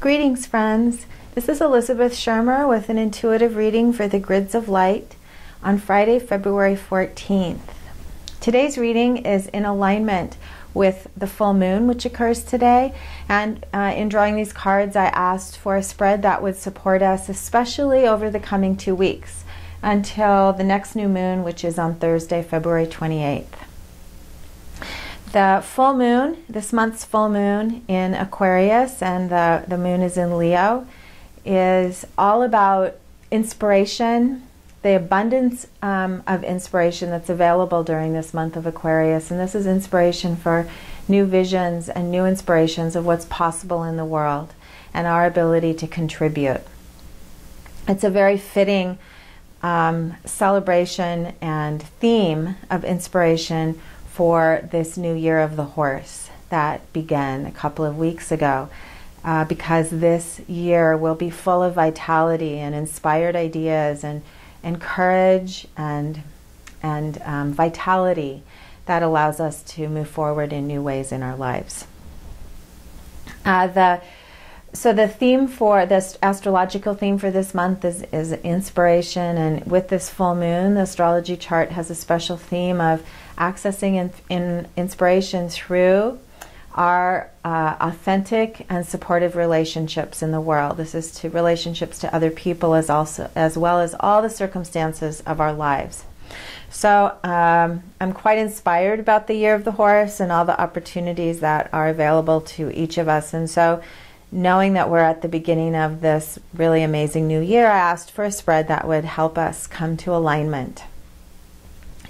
Greetings, friends. This is Elizabeth Shermer with an intuitive reading for the Grids of Light on Friday, February 14th. Today's reading is in alignment with the full moon, which occurs today. And in drawing these cards, I asked for a spread that would support us, especially over the coming 2 weeks, until the next new moon, which is on Thursday, February 28th. The full moon, this month's full moon in Aquarius, and the moon is in Leo, is all about inspiration, the abundance of inspiration that's available during this month of Aquarius. And this is inspiration for new visions and new inspirations of what's possible in the world and our ability to contribute. It's a very fitting celebration and theme of inspiration for this new year of the horse that began a couple of weeks ago, because this year will be full of vitality and inspired ideas and courage and vitality that allows us to move forward in new ways in our lives. So the theme for this, astrological theme for this month is inspiration, and with this full moon, the astrology chart has a special theme of accessing inspiration through our authentic and supportive relationships in the world. This is to relationships to other people as well as all the circumstances of our lives. So I'm quite inspired about the year of the horse and all the opportunities that are available to each of us. And so, knowing that we're at the beginning of this really amazing new year, I asked for a spread that would help us come to alignment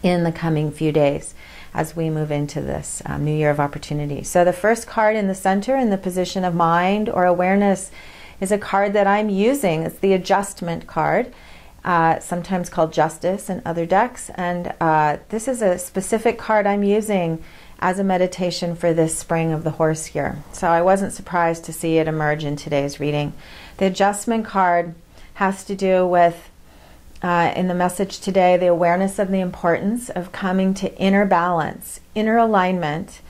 in the coming few days as we move into this new year of opportunity. So the first card in the center, in the position of mind or awareness, is a card that I'm using. It's the adjustment card, sometimes called justice in other decks. And this is a specific card I'm using as a meditation for this spring of the horse year. So I wasn't surprised to see it emerge in today's reading. The adjustment card has to do with, in the message today, the awareness of the importance of coming to inner balance, inner alignment,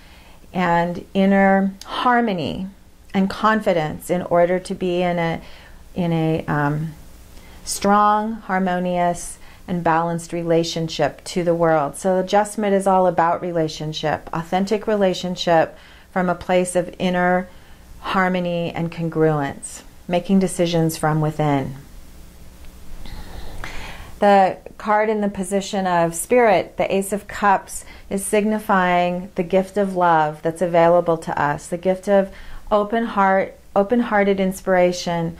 and inner harmony and confidence in order to be in a strong, harmonious, and balanced relationship to the world. So adjustment is all about relationship, authentic relationship from a place of inner harmony and congruence, making decisions from within. The card in the position of spirit, the Ace of Cups, is signifying the gift of love that's available to us, the gift of open-hearted inspiration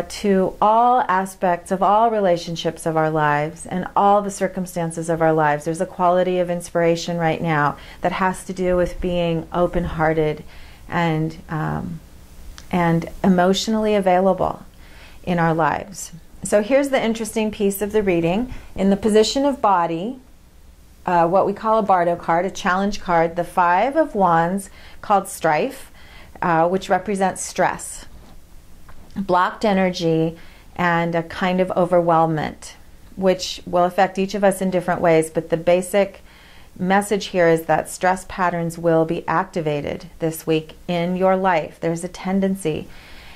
to all aspects of all relationships of our lives and all the circumstances of our lives. There's a quality of inspiration right now that has to do with being open-hearted and emotionally available in our lives. So here's the interesting piece of the reading. In the position of body, what we call a Bardo card, a challenge card, the Five of Wands, called strife, which represents stress, blocked energy, and a kind of overwhelmment, which will affect each of us in different ways. But the basic message here is that stress patterns will be activated this week in your life. There's a tendency.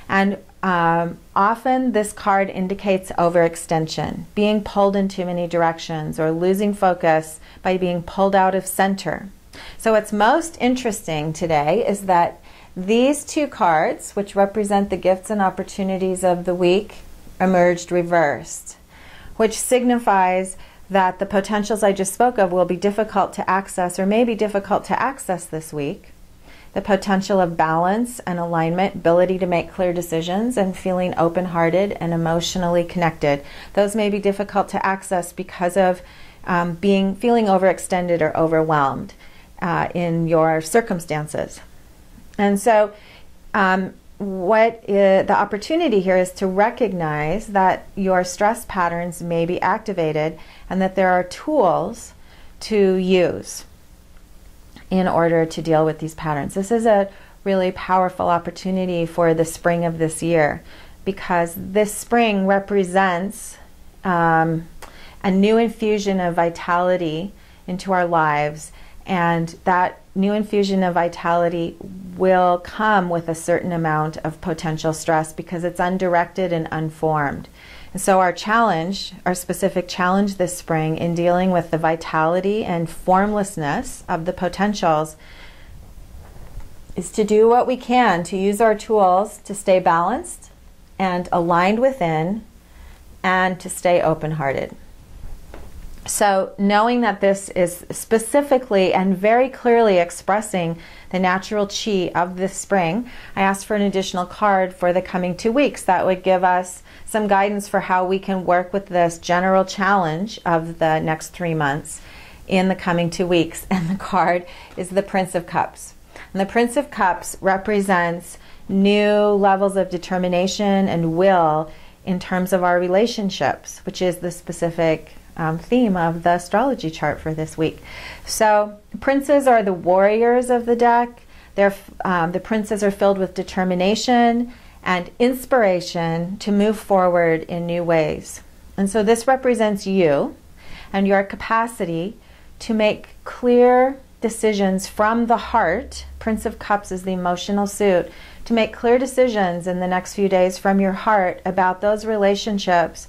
And often this card indicates overextension, being pulled in too many directions, or losing focus by being pulled out of center. So what's most interesting today is that these two cards, which represent the gifts and opportunities of the week, emerged reversed, which signifies that the potentials I just spoke of will be difficult to access, or maybe difficult to access this week. The potential of balance and alignment, ability to make clear decisions, and feeling open-hearted and emotionally connected. Those may be difficult to access because of feeling overextended or overwhelmed in your circumstances. And so the opportunity here is to recognize that your stress patterns may be activated and that there are tools to use in order to deal with these patterns. This is a really powerful opportunity for the spring of this year, because this spring represents a new infusion of vitality into our lives, and that new infusion of vitality will come with a certain amount of potential stress because it's undirected and unformed. And so our challenge, our specific challenge this spring in dealing with the vitality and formlessness of the potentials is to do what we can to use our tools to stay balanced and aligned within and to stay open-hearted. So knowing that this is specifically and very clearly expressing the natural chi of this spring, I asked for an additional card for the coming 2 weeks that would give us some guidance for how we can work with this general challenge of the next 3 months in the coming 2 weeks. And the card is the Prince of Cups. And the Prince of Cups represents new levels of determination and will in terms of our relationships, which is the specific theme of the astrology chart for this week. So princes are the warriors of the deck. The princes are filled with determination and inspiration to move forward in new ways. And so this represents you and your capacity to make clear decisions from the heart. Prince of Cups is the emotional suit. To make clear decisions in the next few days from your heart about those relationships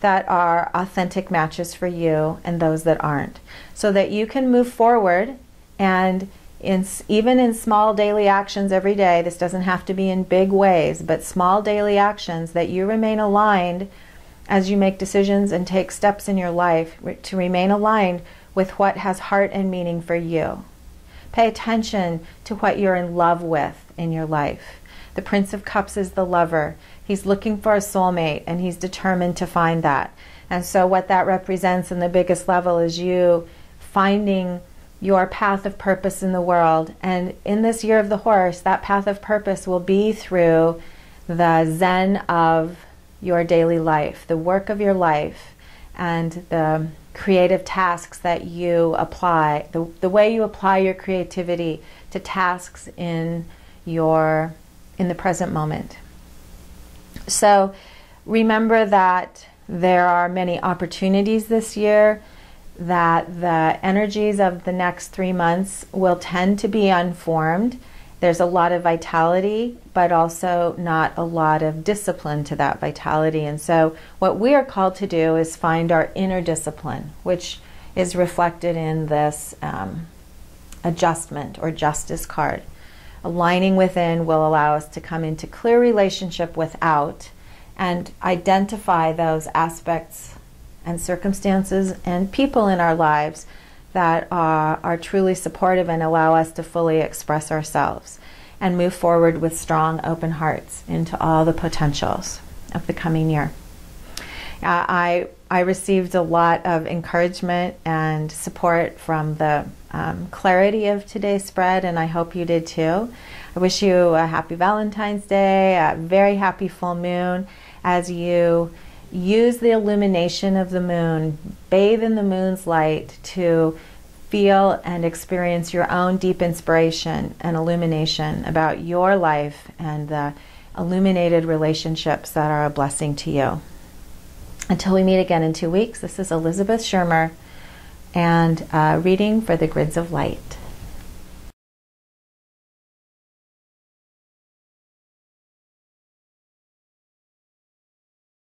that are authentic matches for you and those that aren't, so that you can move forward and even in small daily actions every day. This doesn't have to be in big ways, but small daily actions, that you remain aligned as you make decisions and take steps in your life to remain aligned with what has heart and meaning for you. Pay attention to what you're in love with in your life. The Prince of Cups is the lover. He's looking for a soulmate and he's determined to find that. And so what that represents in the biggest level is you finding your path of purpose in the world. And in this year of the horse, that path of purpose will be through the zen of your daily life, the work of your life, and the creative tasks that you apply, the way you apply your creativity to tasks in the present moment. So remember that there are many opportunities this year, that the energies of the next 3 months will tend to be unformed. There's a lot of vitality, but also not a lot of discipline to that vitality. And so what we are called to do is find our inner discipline, which is reflected in this adjustment or justice card. Aligning within will allow us to come into clear relationship without and identify those aspects and circumstances and people in our lives that are truly supportive and allow us to fully express ourselves and move forward with strong open hearts into all the potentials of the coming year. I received a lot of encouragement and support from the clarity of today's spread, and I hope you did too. I wish you a happy Valentine's Day, a very happy full moon as you use the illumination of the moon, bathe in the moon's light to feel and experience your own deep inspiration and illumination about your life and the illuminated relationships that are a blessing to you. Until we meet again in 2 weeks, this is Elizabeth Shermer and reading for the Grids of Light.